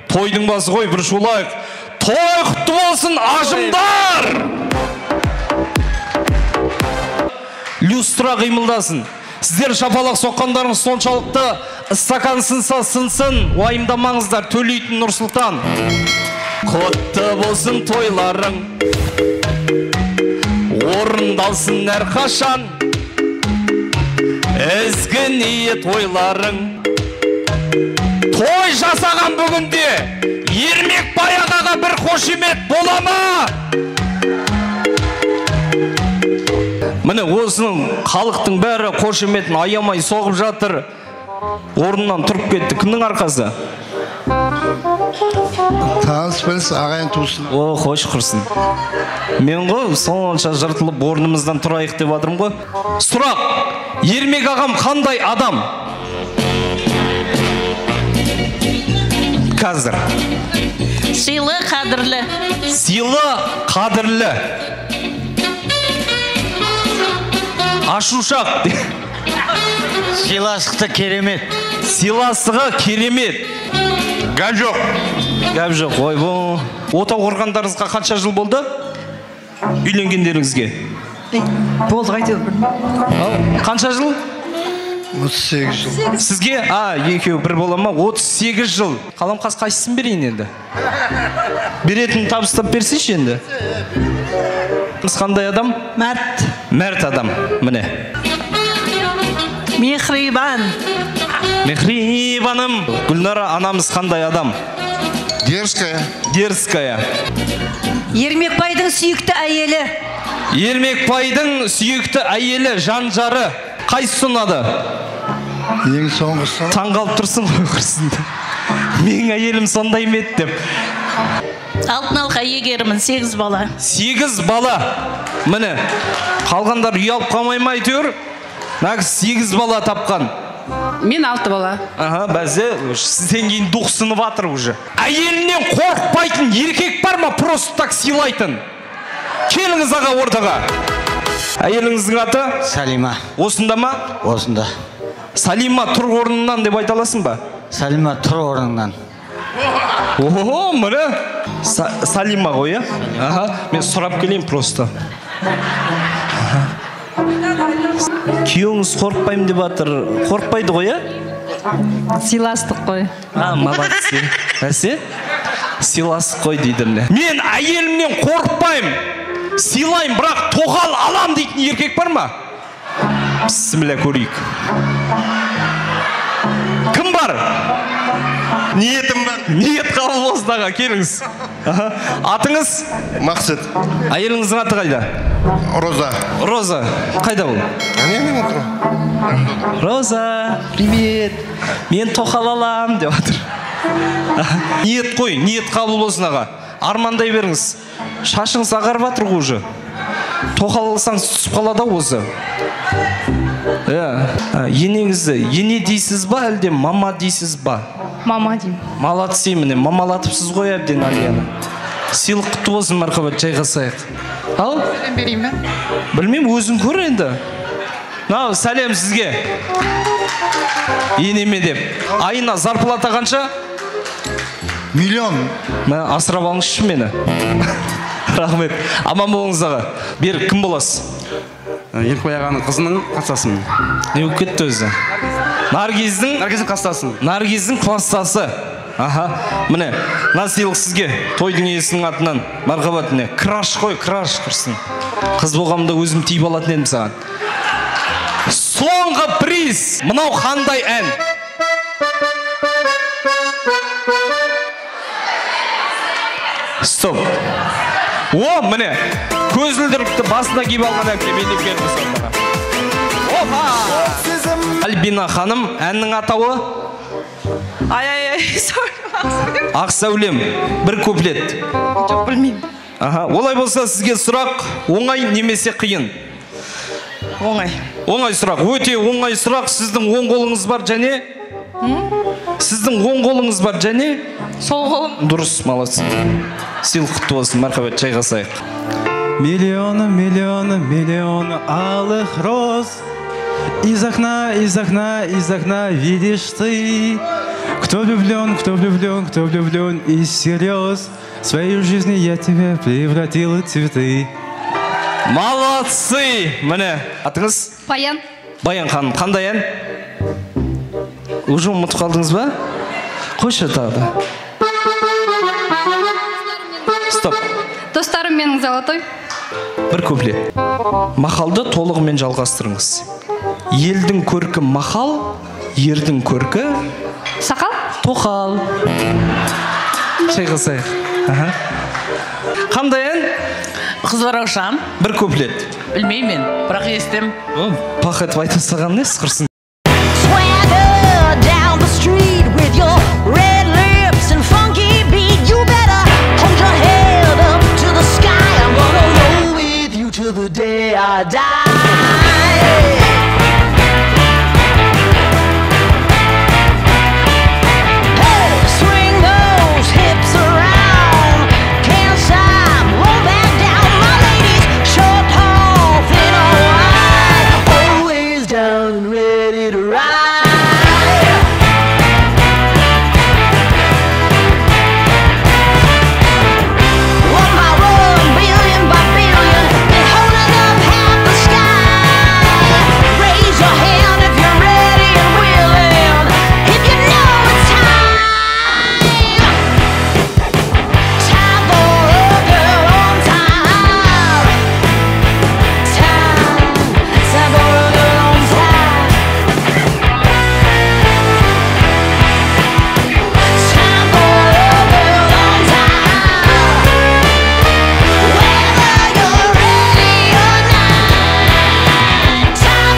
Тойдың басы ғой, бір шулайық. Той құтты болсын, ажымдар! Люстра қимылдасын. Сіздер шапалақ соққандарың соншалықты стакан сынса сынсын, уайымдамаңыздар, төлейтін Нұрсұлтан. Құтты болсын тойларың, орындалсын әрқашан, ізгі ниет ойларың. Той жасаған бүгінде Ермекбай ағаға бір қошемет бола ма? Міне осының халықтың бәрі қошеметін аямай соғып жатыр. Орнынан тұрып кетті. Кімнің арқасы? Таныс біліс, ағайын тусын. О, қош құрсын. Мен ғой сонша жыртылып орнымыздан тұрайық деп адырым ғой. Сұрақ, Ермек ағам қандай адам? Қазір. Сыйлы, қадірлі. Сыйлы, қадірлі. Ашушақ. Сыйластығы керемет. Сыйластығы керемет. Гәп жоқ. Гәп жоқ. Ой, бұл. Отау құрғандарыңызға қанша жыл болды? Үйленгендеріңізге? Болды қайтеді бір. Қанша жыл? 38 жыл. Сізге? Екеу бір бола ма? 38 жыл. Қаламқас қайсысын берейін енді? Беретін табыстап берсейші енді? Қандай адам? Мәрт. Мәрт адам. Міне. Мехрибан. Мехрибаным. Гүлнара анамыз қандай адам? Дерзкая. Дерзкая. Ермекбайдың сүйікті әйелі. Ермекбайдың сүйікті әйелі, жан-жары. Қайсы ұнады? Ең соңғысы. Таңғалып тұрсың ғой құрсында. Менің әйелім сондай ме еді деп. Алтын алқа егерімін, 8 бала. 8 бала. Міне, қалғандар ұялып қалмай ма әйтеуір? Нағыз 8 бала тапқан. Мен 6 бала. Бәзі сізден кейін доқсынып атыр уже. Әйелінен қорқпайтын еркек бар ма? Просто так сыйлайтын. Келіңіз аға ортаға. Әйеліңіздің аты? Салима. Осында ма? Осында. Салима тұр орнынан деп айта аласың ба? Салима тұр орнынан. О, міне. Салима ғой, мен сұрап келейін просто. Күйеуіңіз қорқпаймын деп атыр. Қорқпайды ғой, Сыйластық қой. Молодцы. Бәсе? Сыйластық қой дейді. Мен әйелімнен қорқпаймын. Сыйлайым, бірақ тоқал алам дейтін еркек бар ма? Бісміллә көрейік. Кім бар? Ниетім бар. Ниет қабыл болсын аға, келіңіз. Атыңыз? Мақсат. Әйеліңіздің аты қайда? Роза. Роза. Қайда ол? Мен отырмын. Роза, привет. Мен тоқал алам деп отыр. Ниет қой, ниет қабыл болсын аға. Армандай беріңіз. Шашыңыз ағарып атыр ғой уже. Тоқал алсаңыз түсіп қалады осы. Енеңізді, ене дейсіз ба, әлде мама дейсіз ба? Мама деймін. Молодцы, міне, мамалатыпсыз ғой әбден Алияны. Сыйлық құтты болсын, мархабат, жайғасайық. Ал? Сәлем берейін бе? Білмеймін, өзің көр енді. Нау, сәлем сізге. Енеме деп. Айына зарплата қанша? Миллион. Асырап алыңызшы мені. Рахмет. Аман болыңыз аға. Бер, кім боласыз? Ермекбай ағаның қызының қастасын. Не болып кетті өзі? Наргиздің қастасын. Наргиздің кластасы. Міне, сыйлық сізге тойдың иесінің атынан. Мархабат, не? Краш қой, краш құрсын. Қыз болғамда өзім тиіп алатын едім саған. Соңғы приз. Мынау қандай ән? Стоп. О, міне, көзілдірікті басына киіп алған әпке бейнеп берді сондағы. Опа! Альбина ханым, әннің атауы? Ай, Ақ сәулем, бір куплет. жоқ білмеймін. Олай болса сізге сұрақ оңай немесе қиын? Оңай. Оңай сұрақ, өте оңай сұрақ. Сіздің оң қолыңыз бар және? Сіздің оң қолыңыз бар және? Сол қолым. Дұрыс, молодцы. Сыйлық құтты болсын, мархабат, жайғасайық. Миллионы, миллионы, миллионы алых роз. Из окна видишь ты, Кто влюблен, кто влюблен, кто влюблен и всерьез, в свою жизнь я тебя превратила в цветы. Молодцы! Міне, атыңыз? Баян. Баян ханым, қандай ән? Уже ұмытып қалдыңыз ба? Қойшы тағы да. Стоп. Достарым менің золотой. Бір куплет. Мақалды толығымен жалғастырыңыз. Елдің көркі мақал, ердің көркі Сақал. тоқал. Шайғысайық. Қандай ән? Қыз бар аушам. Бір куплет. Білмеймін, бірақ естім. Пақ етіп айта салған не сықырсын?